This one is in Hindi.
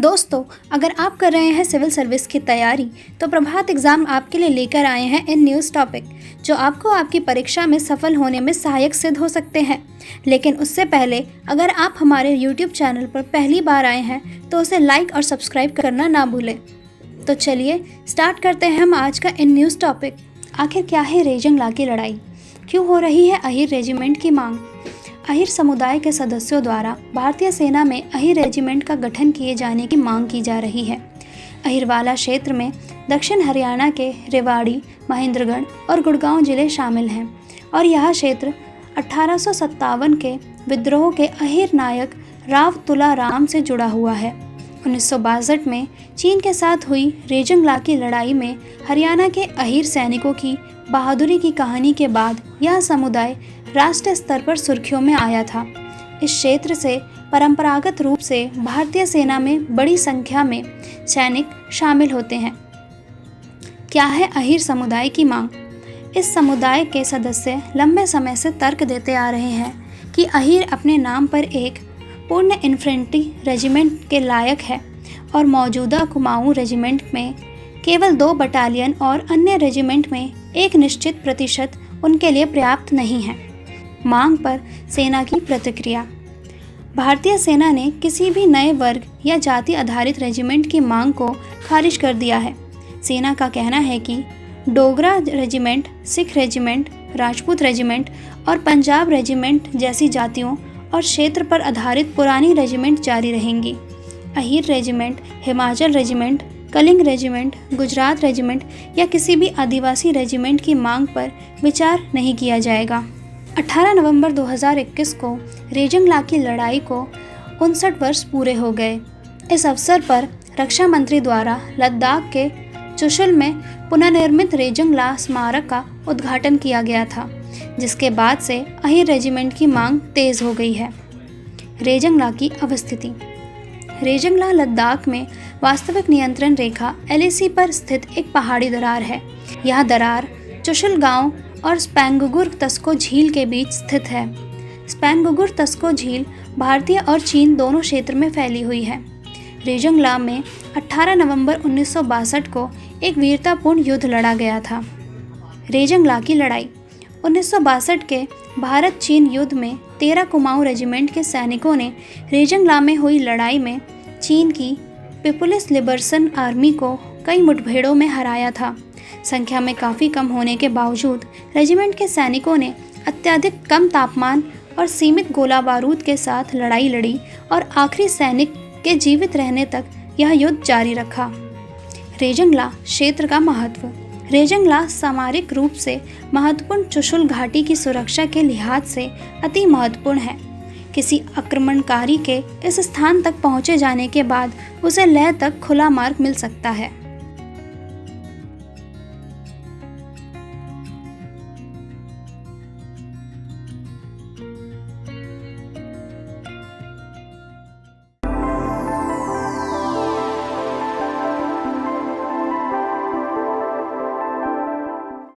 दोस्तों, अगर आप कर रहे हैं सिविल सर्विस की तैयारी तो प्रभात एग्जाम आपके लिए लेकर आए हैं इन न्यूज़ टॉपिक जो आपको आपकी परीक्षा में सफल होने में सहायक सिद्ध हो सकते हैं। लेकिन उससे पहले अगर आप हमारे YouTube चैनल पर पहली बार आए हैं तो उसे लाइक और सब्सक्राइब करना ना भूलें। तो चलिए स्टार्ट करते हैं हम आज का इन न्यूज़ टॉपिक। आखिर क्या है रेजंगला की लड़ाई? क्यों हो रही है अहीर रेजिमेंट की मांग? अहीर समुदाय के सदस्यों द्वारा भारतीय सेना में अहीर रेजिमेंट का गठन किए जाने की मांग की जा रही है। अहीरवाला क्षेत्र में दक्षिण हरियाणा के रेवाड़ी, महेंद्रगढ़ और गुड़गांव जिले शामिल हैं और यह क्षेत्र 1857 के विद्रोह के अहीर नायक राव तुला राम से जुड़ा हुआ है। 1962 में चीन के साथ हुई रेजंगला की लड़ाई में हरियाणा के अहीर सैनिकों की बहादुरी की कहानी के बाद यह समुदाय राष्ट्रीय स्तर पर सुर्खियों में आया था। इस क्षेत्र से परंपरागत रूप से भारतीय सेना में बड़ी संख्या में सैनिक शामिल होते हैं। क्या है अहीर समुदाय की मांग? इस समुदाय के सदस्य लंबे समय से तर्क देते आ रहे हैं कि अहीर अपने नाम पर एक पूर्ण इन्फेंट्री रेजिमेंट के लायक है और मौजूदा कुमाऊं रेजिमेंट में केवल 2 बटालियन और अन्य रेजिमेंट में एक निश्चित प्रतिशत उनके लिए पर्याप्त नहीं है। मांग पर सेना की प्रतिक्रिया। भारतीय सेना ने किसी भी नए वर्ग या जाति आधारित रेजिमेंट की मांग को खारिज कर दिया है। सेना का कहना है कि Dogra regiment, Sikh regiment, Rajput regiment और पंजाब रेजिमेंट जैसी जातियों और क्षेत्र पर आधारित पुरानी रेजिमेंट जारी रहेंगी। Ahir regiment, Himachal regiment, Kalinga regiment, Gujarat regiment या किसी भी आदिवासी रेजिमेंट की मांग पर विचार नहीं किया जाएगा। 18 नवंबर 2021 को रेजंगला की लड़ाई को 59 वर्ष पूरे हो गए। इस अवसर पर रक्षा मंत्री द्वारा लद्दाख के चुशुल में पुनर्निर्मित रेजंगला स्मारक का उद्घाटन किया गया था, जिसके बाद से अहीर रेजिमेंट की मांग तेज हो गई है। रेजंगला की अवस्थिति। रेजंगला लद्दाख में वास्तविक नियंत्रण रेखा LAC पर स्थित एक पहाड़ी दरार है। यह दरार चुशुल गांव और स्पैंगुगुर तस्को झील के बीच स्थित है। स्पैंगुगुर तस्को झील भारतीय और चीन दोनों क्षेत्र में फैली हुई है। रेजंगला में 18 नवंबर 1962 को एक वीरतापूर्ण युद्ध लड़ा गया था। रेजंगला की लड़ाई। 1962 के भारत चीन युद्ध में 13 कुमाऊं रेजिमेंट के सैनिकों ने रेजंगला में हुई लड़ाई में चीन की पीपुल्स लिबरेशन आर्मी को कई मुठभेड़ों में हराया था। संख्या में काफ़ी कम होने के बावजूद रेजिमेंट के सैनिकों ने अत्यधिक कम तापमान और सीमित गोला बारूद के साथ लड़ाई लड़ी और आखिरी सैनिक के जीवित रहने तक यह युद्ध जारी रखा। रेजंगला क्षेत्र का महत्व। रेजंगला सामरिक रूप से महत्वपूर्ण चुशुल घाटी की सुरक्षा के लिहाज से अति महत्वपूर्ण है। किसी आक्रमणकारी के इस स्थान तक पहुंचे जाने के बाद उसे लेह तक खुला मार्ग मिल सकता है।